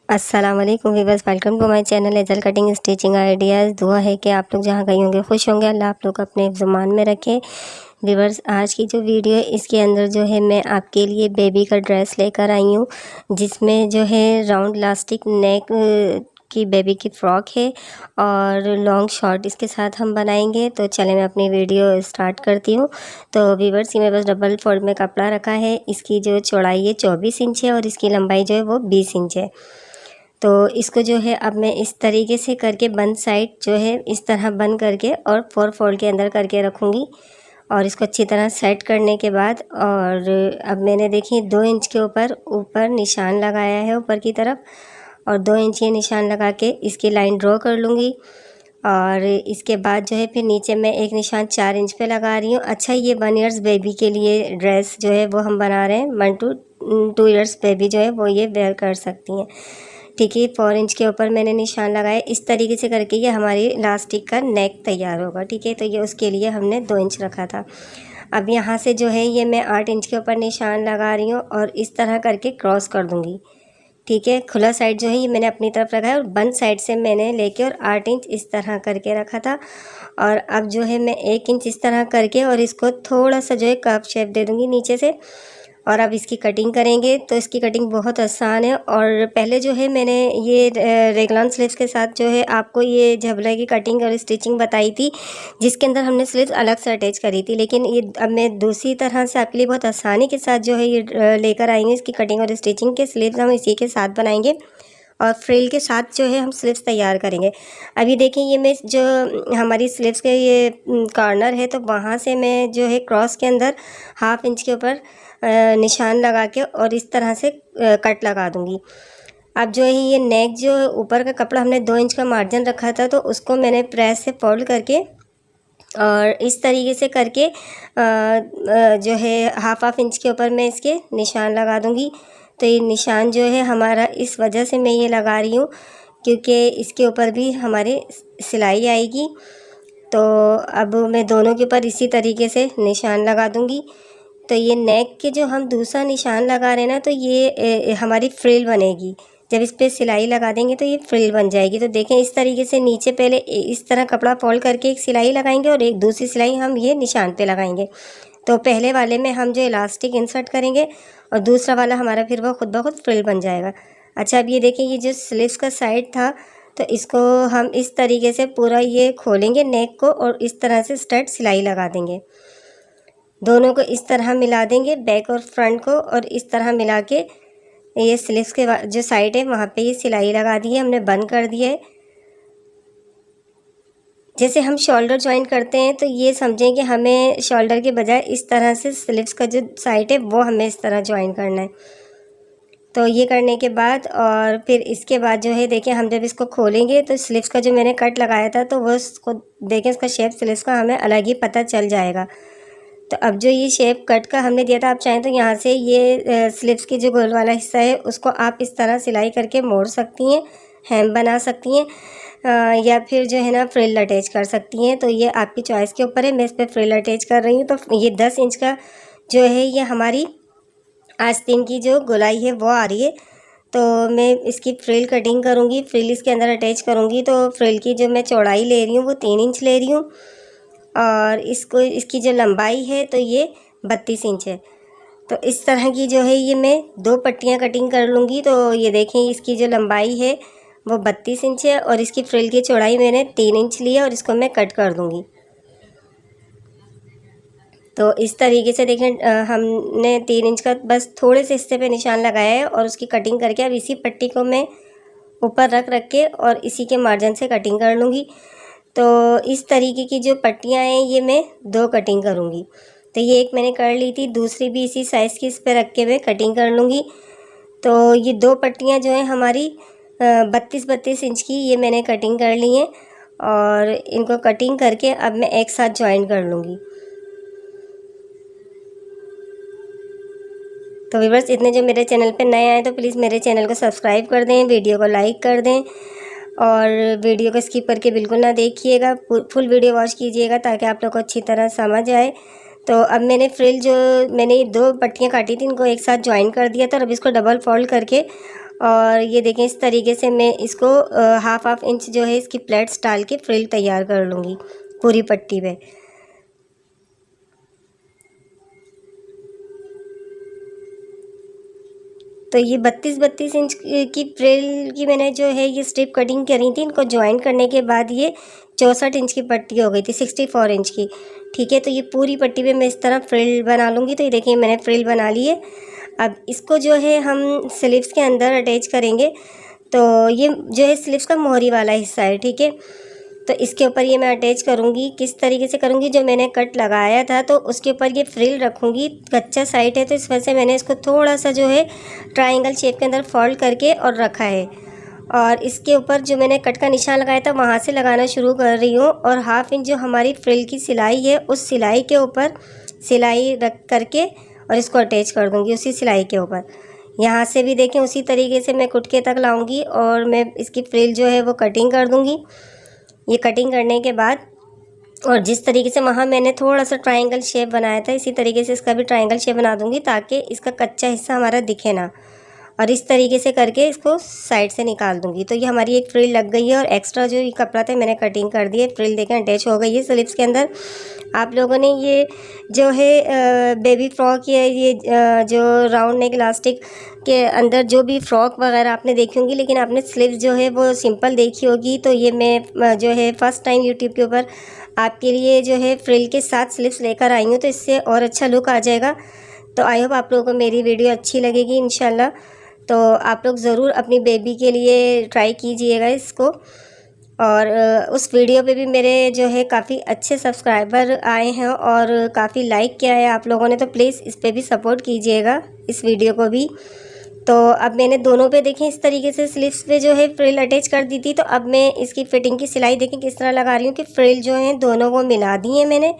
अस्सलाम वालेकुम viewers, welcome to my channel एजल कटिंग स्टिचिंग आइडियाज़। दुआ है कि आप लोग जहाँ कहीं होंगे खुश होंगे। अल्लाह आप लोग को अपने ज़ुबान में रखें। वीवर्स, आज की जो वीडियो है इसके अंदर जो है मैं आपके लिए बेबी का ड्रेस लेकर आई हूँ, जिसमें जो है राउंड इलास्टिक नेक की बेबी की फ़्रॉक है और लॉन्ग शॉर्ट इसके साथ हम बनाएंगे। तो चले मैं अपनी वीडियो स्टार्ट करती हूँ। तो वीवर्स, ये मेरे पास डबल फोल्ड में कपड़ा रखा है। इसकी जो चौड़ाई है 24 इंच है और इसकी लंबाई जो है वो 20 इंच है। तो इसको जो है अब मैं इस तरीके से करके बंद साइड जो है इस तरह बंद करके और 4 फोल्ड के अंदर करके रखूँगी और इसको अच्छी तरह सेट करने के बाद और अब मैंने देखिए 2 इंच के ऊपर निशान लगाया है ऊपर की तरफ और 2 इंच ये निशान लगा के इसकी लाइन ड्रॉ कर लूँगी। और इसके बाद जो है फिर नीचे मैं एक निशान 4 इंच पे लगा रही हूँ। अच्छा, ये 1 ईयर्स बेबी के लिए ड्रेस जो है वो हम बना रहे हैं। 1 to 2 ईयर्स बेबी जो है वो ये वेयर कर सकती हैं। ठीक है, 4 इंच के ऊपर मैंने निशान लगाया। इस तरीके से करके ये हमारी इलास्टिक का नेक तैयार होगा। ठीक है, तो ये उसके लिए हमने 2 इंच रखा था। अब यहाँ से जो है ये मैं 8 इंच के ऊपर निशान लगा रही हूँ और इस तरह करके क्रॉस कर दूँगी। ठीक है, खुला साइड जो है ये मैंने अपनी तरफ रखा है और बंद साइड से मैंने लेके और 8 इंच इस तरह करके रखा था। और अब जो है मैं 1 इंच इस तरह करके और इसको थोड़ा सा जो है कर्व शेप दे दूँगी नीचे से। और अब इसकी कटिंग करेंगे। तो इसकी कटिंग बहुत आसान है और पहले जो है मैंने ये रेगलान स्लीव्स के साथ जो है आपको ये झबले की कटिंग और स्टिचिंग बताई थी, जिसके अंदर हमने स्लीव्स अलग से अटैच करी थी। लेकिन ये अब मैं दूसरी तरह से आपके लिए बहुत आसानी के साथ जो है ये लेकर आएंगे। इसकी कटिंग और स्टिचिंग के स्लीव्स हम इसी के साथ बनाएंगे और फ्रिल के साथ जो है हम स्लीव्स तैयार करेंगे। अभी देखें, ये मैं जो हमारी स्लीव्स के ये कॉर्नर है तो वहाँ से मैं जो है क्रॉस के अंदर 1/2 इंच के ऊपर निशान लगा के और इस तरह से कट लगा दूँगी। अब जो है ये नेक जो ऊपर का कपड़ा हमने 2 इंच का मार्जिन रखा था तो उसको मैंने प्रेस से फोल्ड करके और इस तरीके से करके जो है 1/2 इंच के ऊपर मैं इसके निशान लगा दूँगी। तो ये निशान जो है हमारा इस वजह से मैं ये लगा रही हूँ क्योंकि इसके ऊपर भी हमारे सिलाई आएगी। तो अब मैं दोनों के ऊपर इसी तरीके से निशान लगा दूँगी। तो ये नेक के जो हम दूसरा निशान लगा रहे हैं ना, तो ये हमारी फ्रिल बनेगी। जब इस पे सिलाई लगा देंगे तो ये फ्रिल बन जाएगी। तो देखें, इस तरीके से नीचे पहले इस तरह कपड़ा फोल्ड करके एक सिलाई लगाएंगे और एक दूसरी सिलाई हम ये निशान पे लगाएंगे। तो पहले वाले में हम जो इलास्टिक इंसर्ट करेंगे और दूसरा वाला हमारा फिर वो खुद ब खुद फ्रिल बन जाएगा। अच्छा, अब ये देखें, ये जो स्लीव्स का साइड था तो इसको हम इस तरीके से पूरा ये खोलेंगे नेक को और इस तरह से स्ट्रेट सिलाई लगा देंगे। दोनों को इस तरह मिला देंगे, बैक और फ्रंट को, और इस तरह मिला के ये स्लीव्स के जो साइड है वहाँ पे ये सिलाई लगा दी है, हमने बंद कर दिया है। जैसे हम शोल्डर ज्वाइन करते हैं तो ये समझें कि हमें शोल्डर के बजाय इस तरह से स्लीव्स का जो साइड है वो हमें इस तरह ज्वाइन करना है। तो ये करने के बाद और फिर इसके बाद जो है देखें, हम जब इसको खोलेंगे तो स्लीव्स का जो मैंने कट लगाया था तो वो उसको देखें, इसका शेप स्लीव्स का हमें अलग ही पता चल जाएगा। तो अब जो ये शेप कट का हमने दिया था, आप चाहें तो यहाँ से ये स्लीव्स की जो गोल वाला हिस्सा है उसको आप इस तरह सिलाई करके मोड़ सकती हैं, हेम बना सकती हैं, या फिर जो है ना फ्रिल अटैच कर सकती हैं। तो ये आपकी चॉइस के ऊपर है। मैं इस पर फ्रिल अटैच कर रही हूँ। तो ये 10 इंच का जो है ये हमारी आस्तीन की जो गोलाई है वो आ रही है। तो मैं इसकी फ्रिल कटिंग करूँगी, फ्रिल इसके अंदर अटैच करूँगी। तो फ्रिल की जो मैं चौड़ाई ले रही हूँ वो 3 इंच ले रही हूँ और इसकी जो लंबाई है तो ये 32 इंच है। तो इस तरह की जो है ये मैं 2 पट्टियाँ कटिंग कर लूँगी। तो ये देखें, इसकी जो लंबाई है वो 32 इंच है और इसकी फ्रिल की चौड़ाई मैंने 3 इंच ली है और इसको मैं कट कर दूँगी। तो इस तरीके से देखें, हमने 3 इंच का बस थोड़े से हिस्से पे निशान लगाया है और उसकी कटिंग करके अब इसी पट्टी को मैं ऊपर रख के और इसी के मार्जिन से कटिंग कर लूँगी। तो इस तरीके की जो पट्टियाँ हैं ये मैं 2 कटिंग करूँगी। तो ये एक मैंने कर ली थी, दूसरी भी इसी साइज़ की इस पर रख के मैं कटिंग कर लूँगी। तो ये 2 पट्टियाँ जो हैं हमारी 32-32 इंच की ये मैंने कटिंग कर ली हैं और इनको कटिंग करके अब मैं एक साथ जॉइन कर लूँगी। तो व्यूअर्स, इतने जो मेरे चैनल पे नए आए तो प्लीज़ मेरे चैनल को सब्सक्राइब कर दें, वीडियो को लाइक कर दें और वीडियो को स्किप करके बिल्कुल ना देखिएगा, फुल वीडियो वॉच कीजिएगा ताकि आप लोग को अच्छी तरह समझ आए। तो अब मैंने फ्रिल जो मैंने 2 पट्टियाँ काटी थी इनको एक साथ ज्वाइन कर दिया था और अब इसको डबल फोल्ड करके और ये देखें इस तरीके से मैं इसको हाफ इंच जो है इसकी प्लेट्स डाल के फ्रिल तैयार कर लूँगी पूरी पट्टी पे। तो ये 32 इंच की फ्रिल की मैंने जो है ये स्ट्रिप कटिंग करी थी। इनको ज्वाइन करने के बाद ये 64 इंच की पट्टी हो गई थी, 64 इंच की। ठीक है, तो ये पूरी पट्टी पे मैं इस तरह फ्रिल बना लूँगी। तो ये देखिए मैंने फ्रिल बना ली है। अब इसको जो है हम स्लीव्स के अंदर अटैच करेंगे। तो ये जो है स्लीव्स का मोहरी वाला हिस्सा है। ठीक है, तो इसके ऊपर ये मैं अटैच करूँगी। किस तरीके से करूँगी, जो मैंने कट लगाया था तो उसके ऊपर ये फ्रिल रखूँगी। कच्चा साइड है तो इस वजह से मैंने इसको थोड़ा सा जो है ट्रायंगल शेप के अंदर फोल्ड करके और रखा है। और इसके ऊपर जो मैंने कट का निशान लगाया था वहाँ से लगाना शुरू कर रही हूँ। और हाफ इंच जो हमारी फ्रिल की सिलाई है उस सिलाई के ऊपर सिलाई रख करके और इसको अटैच कर दूँगी उसी सिलाई के ऊपर। यहाँ से भी देखें उसी तरीके से मैं कुटके तक लाऊँगी और मैं इसकी फ्रिल जो है वो कटिंग कर दूँगी। ये कटिंग करने के बाद और जिस तरीके से वहाँ मैंने थोड़ा सा ट्रायंगल शेप बनाया था इसी तरीके से इसका भी ट्रायंगल शेप बना दूँगी ताकि इसका कच्चा हिस्सा हमारा दिखे ना। और इस तरीके से करके इसको साइड से निकाल दूँगी। तो ये हमारी एक फ्रिल लग गई है और एक्स्ट्रा जो ये कपड़ा था मैंने कटिंग कर दी है। फ्रिल देखें अटैच हो गई है स्लीव्स के अंदर। आप लोगों ने ये जो है बेबी फ्रॉक या ये जो राउंड नेक इलास्टिक के अंदर जो भी फ्रॉक वगैरह आपने देखी होंगी, लेकिन आपने स्लीव्स जो है वो सिंपल देखी होगी। तो ये मैं जो है फ़र्स्ट टाइम यूट्यूब के ऊपर आपके लिए जो है फ्रिल के साथ स्लीव्स लेकर आई हूँ, तो इससे और अच्छा लुक आ जाएगा। तो आई होप आप लोगों को मेरी वीडियो अच्छी लगेगी इंशाल्लाह। तो आप लोग ज़रूर अपनी बेबी के लिए ट्राई कीजिएगा इसको। और उस वीडियो पे भी मेरे जो है काफ़ी अच्छे सब्सक्राइबर आए हैं और काफ़ी लाइक किया है आप लोगों ने, तो प्लीज़ इस पे भी सपोर्ट कीजिएगा इस वीडियो को भी। तो अब मैंने दोनों पे देखें इस तरीके से स्लीव्स पे जो है फ्रिल अटैच कर दी थी। तो अब मैं इसकी फिटिंग की सिलाई देखें किस तरह लगा रही हूँ कि फ्रिल जो है दोनों वो मिला दी है मैंने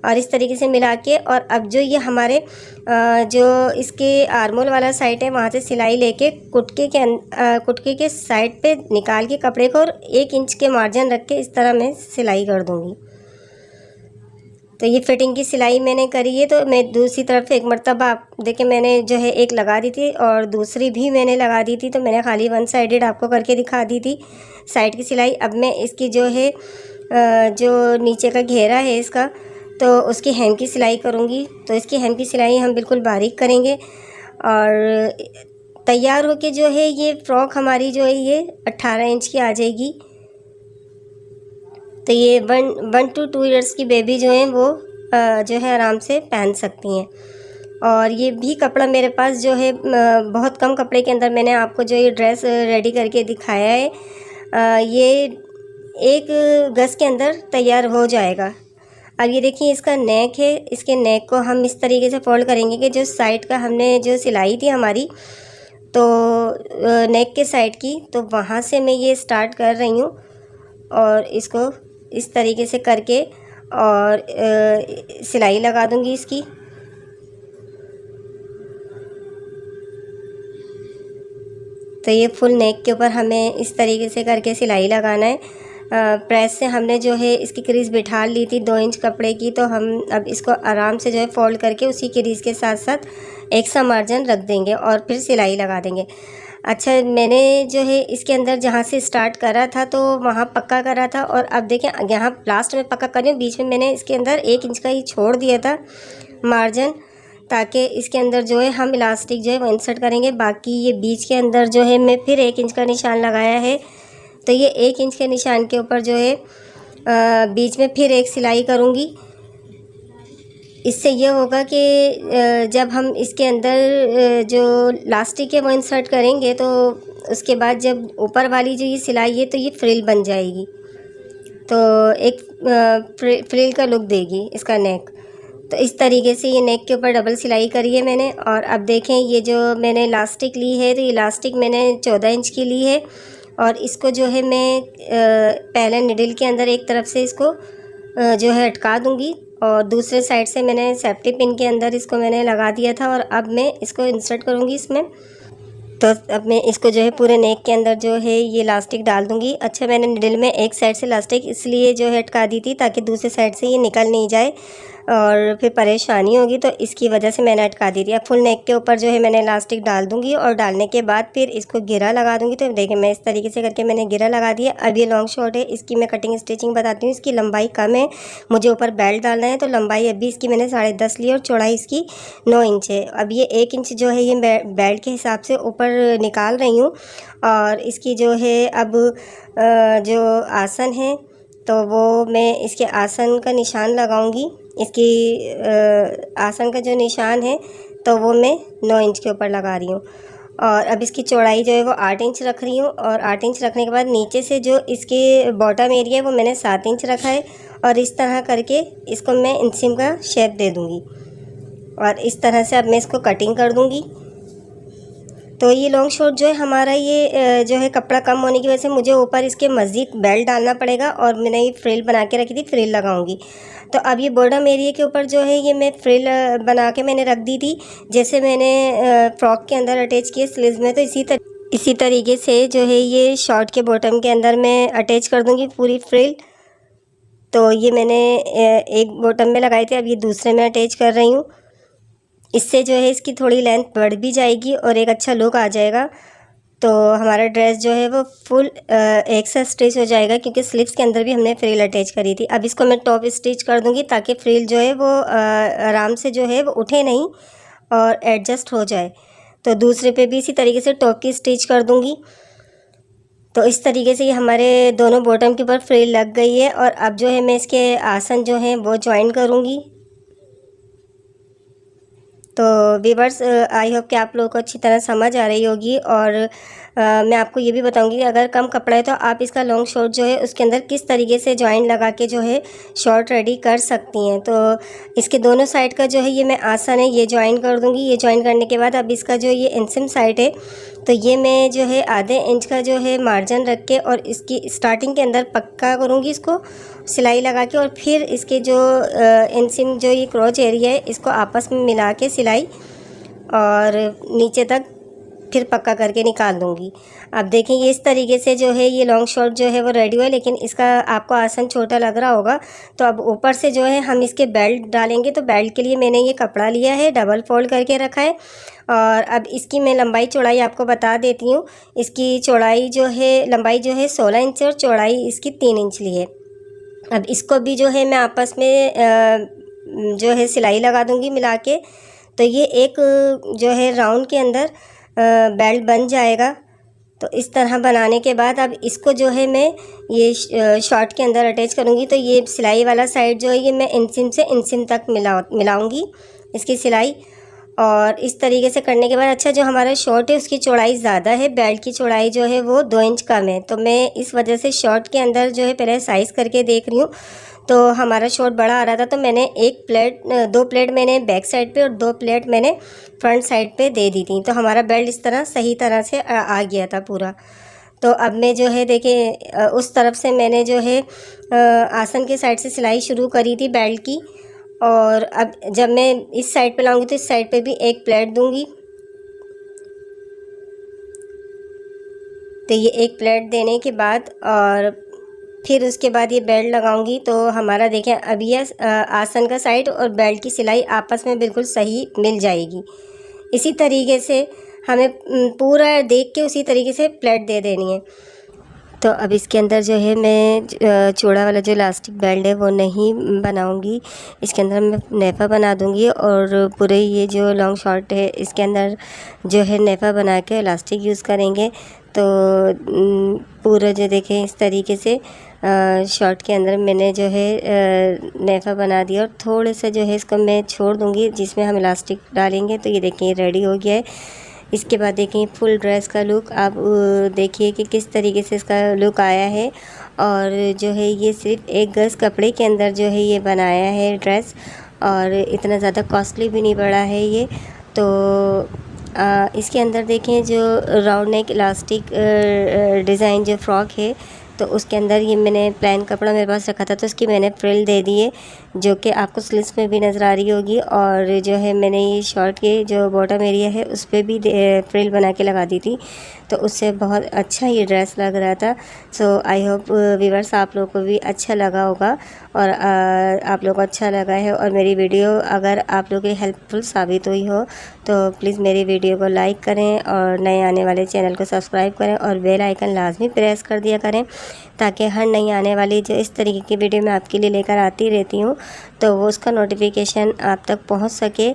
और इस तरीके से मिला के। और अब जो ये हमारे जो इसके आर्मोल वाला साइड है वहाँ से सिलाई लेके कुटके के साइड पे निकाल के कपड़े को और 1 इंच के मार्जिन रख के इस तरह मैं सिलाई कर दूँगी। तो ये फिटिंग की सिलाई मैंने करी है। तो मैं दूसरी तरफ एक मरतबा आप देखिए मैंने जो है एक लगा दी थी और दूसरी भी मैंने लगा दी थी। तो मैंने खाली 1 साइडेड आपको करके दिखा दी थी साइड की सिलाई। अब मैं इसकी जो है जो नीचे का घेरा है इसका, तो उसकी हेम की सिलाई करूँगी। तो इसकी हेम की सिलाई हम बिल्कुल बारीक करेंगे और तैयार होके जो है ये फ़्रॉक हमारी जो है ये 18 इंच की आ जाएगी। तो ये 1 to 2 ईयर्स की बेबी जो है वो जो है आराम से पहन सकती हैं। और ये भी कपड़ा मेरे पास जो है बहुत कम कपड़े के अंदर मैंने आपको जो ये ड्रेस रेडी करके दिखाया है। ये 1 गज़ के अंदर तैयार हो जाएगा। अब ये देखिए इसका नेक है, इसके नेक को हम इस तरीके से फोल्ड करेंगे कि जो साइड का हमने जो सिलाई थी हमारी, तो नेक के साइड की, तो वहाँ से मैं ये स्टार्ट कर रही हूँ और इसको इस तरीके से करके और सिलाई लगा दूँगी इसकी। तो ये फुल नेक के ऊपर हमें इस तरीके से करके सिलाई लगाना है। प्रेस से हमने जो है इसकी क्रीज़ बिठा ली थी 2 इंच कपड़े की। तो हम अब इसको आराम से जो है फोल्ड करके उसी क्रीज़ के साथ साथ एक सा मार्जिन रख देंगे और फिर सिलाई लगा देंगे। अच्छा, मैंने जो है इसके अंदर जहाँ से स्टार्ट करा था तो वहाँ पक्का करा था और अब देखें यहाँ लास्ट में पक्का कर रही हूँ। बीच में मैंने इसके अंदर 1 इंच का ही छोड़ दिया था मार्जिन, ताकि इसके अंदर जो है हम इलास्टिक जो है वो इंसर्ट करेंगे। बाकी ये बीच के अंदर जो है मैं फिर 1 इंच का निशान लगाया है। तो ये 1 इंच के निशान के ऊपर जो है बीच में फिर एक सिलाई करूँगी। इससे ये होगा कि जब हम इसके अंदर जो लास्टिक है वो इंसर्ट करेंगे तो उसके बाद जब ऊपर वाली जो ये सिलाई है तो ये फ्रिल बन जाएगी, तो एक फ्रिल का लुक देगी इसका नेक। तो इस तरीके से ये नेक के ऊपर डबल सिलाई करी है मैंने। और अब देखें ये जो मैंने इलास्टिक ली है तो इलास्टिक मैंने 14 इंच की ली है और इसको जो है मैं पहले निडल के अंदर एक तरफ से इसको जो है अटका दूंगी और दूसरे साइड से मैंने सेफ्टी पिन के अंदर इसको मैंने लगा दिया था और अब मैं इसको इंसर्ट करूंगी इसमें। तो अब मैं इसको जो है पूरे नेक के अंदर जो है ये इलास्टिक डाल दूंगी। अच्छा, मैंने निडल में एक साइड से इलास्टिक इसलिए जो है अटका दी थी ताकि दूसरे साइड से ये निकल नहीं जाए। और फिर परेशानी होगी, तो इसकी वजह से मैंने अटका दी थी। अब फुल नेक के ऊपर जो है मैंने इलास्टिक डाल दूँगी और डालने के बाद फिर इसको घेरा लगा दूँगी। तो देखिए मैं इस तरीके से करके मैंने घेरा लगा दिया। अब ये लॉन्ग शॉर्ट है, इसकी मैं कटिंग स्टिचिंग बताती हूँ। इसकी लंबाई कम है, मुझे ऊपर बेल्ट डालना है, तो लंबाई अभी इसकी मैंने 10.5 ली और चौड़ाई इसकी 9 इंच है। अब ये 1 इंच जो है ये बेल्ट के हिसाब से ऊपर निकाल रही हूँ। और इसकी जो है अब जो आसन है तो वो मैं इसके आसन का निशान लगाऊंगी। इसकी आसन का जो निशान है तो वो मैं 9 इंच के ऊपर लगा रही हूँ। और अब इसकी चौड़ाई जो है वो 8 इंच रख रही हूँ। और 8 इंच रखने के बाद नीचे से जो इसके बॉटम एरिया है वो मैंने 7 इंच रखा है। और इस तरह करके इसको मैं इंसिम का शेप दे दूँगी और इस तरह से अब मैं इसको कटिंग कर दूँगी। तो ये लॉन्ग शॉर्ट जो है हमारा ये जो है कपड़ा कम होने की वजह से मुझे ऊपर इसके मज़ीद बेल्ट डालना पड़ेगा। और मैंने ये फ्रिल बना के रखी थी, फ्रिल लगाऊंगी। तो अब ये बॉटम एरिया के ऊपर जो है ये मैं फ्रिल बना के मैंने रख दी थी, जैसे मैंने फ्रॉक के अंदर अटैच किए स्लीव्स में। तो इसी तरीके से जो है ये शॉर्ट के बॉटम के अंदर मैं अटैच कर दूँगी पूरी फ्रिल। तो ये मैंने एक बॉटम में लगाई थी, अब ये दूसरे में अटैच कर रही हूँ। इससे जो है इसकी थोड़ी लेंथ बढ़ भी जाएगी और एक अच्छा लुक आ जाएगा। तो हमारा ड्रेस जो है वो फुल एक साथ स्टिच हो जाएगा, क्योंकि स्लीव्स के अंदर भी हमने फ्रिल अटैच करी थी। अब इसको मैं टॉप स्टिच कर दूंगी ताकि फ्रिल जो है वो आराम से जो है वो उठे नहीं और एडजस्ट हो जाए। तो दूसरे पे भी इसी तरीके से टॉप की स्टिच कर दूंगी। तो इस तरीके से ये हमारे दोनों बॉटम के ऊपर फ्रिल लग गई है। और अब जो है मैं इसके आसन जो है वो ज्वाइन करूँगी। तो व्यूअर्स, आई होप कि आप लोगों को अच्छी तरह समझ आ रही होगी। और मैं आपको ये भी बताऊंगी कि अगर कम कपड़ा है तो आप इसका लॉन्ग शॉर्ट जो है उसके अंदर किस तरीके से जॉइन लगा के जो है शॉर्ट रेडी कर सकती हैं। तो इसके दोनों साइड का जो है ये मैं आसन है ये जॉइन कर दूंगी। ये जॉइन करने के बाद अब इसका जो ये इंसिम साइड है तो ये मैं जो है आधे इंच का जो है मार्जिन रख के और इसकी स्टार्टिंग के अंदर पक्का करूँगी इसको सिलाई लगा के। और फिर इसके जो इंसिम जो ये क्रोच एरिया है इसको आपस में मिला के सिलाई और नीचे तक फिर पक्का करके निकाल दूँगी। अब देखें ये इस तरीके से जो है ये लॉन्ग शॉर्ट जो है वो रेडी हुआ है, लेकिन इसका आपको आसन छोटा लग रहा होगा। तो अब ऊपर से जो है हम इसके बेल्ट डालेंगे। तो बेल्ट के लिए मैंने ये कपड़ा लिया है, डबल फोल्ड करके रखा है। और अब इसकी मैं लंबाई चौड़ाई आपको बता देती हूँ। इसकी चौड़ाई जो है लंबाई जो है 16 इंच और चौड़ाई इसकी 3 इंच ली है। अब इसको भी जो है मैं आपस में जो है सिलाई लगा दूँगी मिला के। तो ये एक जो है राउंड के अंदर बेल्ट बन जाएगा। तो इस तरह बनाने के बाद अब इसको जो है मैं ये शॉर्ट के अंदर अटैच करूँगी। तो ये सिलाई वाला साइड जो है ये मैं इंसिम से इंसिम तक मिलाऊँगी इसकी सिलाई। और इस तरीके से करने के बाद अच्छा जो हमारा शॉर्ट है उसकी चौड़ाई ज़्यादा है, बेल्ट की चौड़ाई जो है वो 2 इंच कम है। तो मैं इस वजह से शॉर्ट के अंदर जो है पहले साइज़ करके देख रही हूँ। तो हमारा शॉर्ट बड़ा आ रहा था, तो मैंने 2 प्लेट मैंने बैक साइड पे और 2 प्लेट मैंने फ्रंट साइड पे दे दी थी। तो हमारा बेल्ट इस तरह सही तरह से आ गया था पूरा। तो अब मैं जो है देखिए उस तरफ से मैंने जो है आसन के साइड से सिलाई शुरू करी थी बेल्ट की। और अब जब मैं इस साइड पे लाऊंगी तो इस साइड पे भी एक प्लेट दूंगी। तो ये एक प्लेट देने के बाद और फिर उसके बाद ये बेल्ट लगाऊंगी। तो हमारा देखें अब ये आसन का साइड और बेल्ट की सिलाई आपस में बिल्कुल सही मिल जाएगी। इसी तरीके से हमें पूरा देख के उसी तरीके से प्लेट दे देनी है। तो अब इसके अंदर जो है मैं चौड़ा वाला जो इलास्टिक बेल्ट है वो नहीं बनाऊंगी। इसके अंदर मैं नेफ़ा बना दूंगी और पूरे ये जो लॉन्ग शॉर्ट है इसके अंदर जो है नेफ़ा बना के इलास्टिक यूज़ करेंगे। तो पूरा जो देखें इस तरीके से शॉर्ट के अंदर मैंने जो है नेफ़ा बना दिया और थोड़े से जो है इसको मैं छोड़ दूंगी जिसमें हम इलास्टिक डालेंगे। तो ये देखिए रेडी हो गया है। इसके बाद देखिए फुल ड्रेस का लुक आप देखिए कि किस तरीके से इसका लुक आया है। और जो है ये सिर्फ एक गज कपड़े के अंदर जो है ये बनाया है ड्रेस, और इतना ज़्यादा कॉस्टली भी नहीं पड़ा है ये। तो इसके अंदर देखें जो राउंड नेक इलास्टिक डिज़ाइन जो फ्रॉक है तो उसके अंदर ये मैंने प्लेन कपड़ा मेरे पास रखा था तो उसकी मैंने फ्रिल दे दी है, जो कि आपको स्लीव्स में भी नज़र आ रही होगी। और जो है मैंने ये शर्ट के जो बॉटम एरिया है उस पर भी फ्रिल बना के लगा दी थी, तो उससे बहुत अच्छा ये ड्रेस लग रहा था। सो आई होप व्यूअर्स आप लोगों को भी अच्छा लगा होगा और आप लोगों को अच्छा लगा है और मेरी वीडियो अगर आप लोगों के हेल्पफुल साबित हुई हो तो प्लीज़ मेरी वीडियो को लाइक करें और नए आने वाले चैनल को सब्सक्राइब करें और बेल आइकन लाजमी प्रेस कर दिया करें, ताकि हर नई आने वाली जो इस तरीके की वीडियो मैं आपके लिए लेकर आती रहती हूँ तो वो उसका नोटिफिकेशन आप तक पहुँच सके।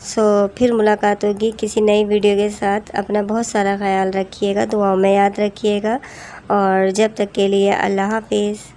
सो फिर मुलाकात होगी किसी नई वीडियो के साथ। अपना बहुत सारा ख्याल रखिएगा, दुआओं में याद रखिएगा और जब तक के लिए अल्लाह हाफिज़।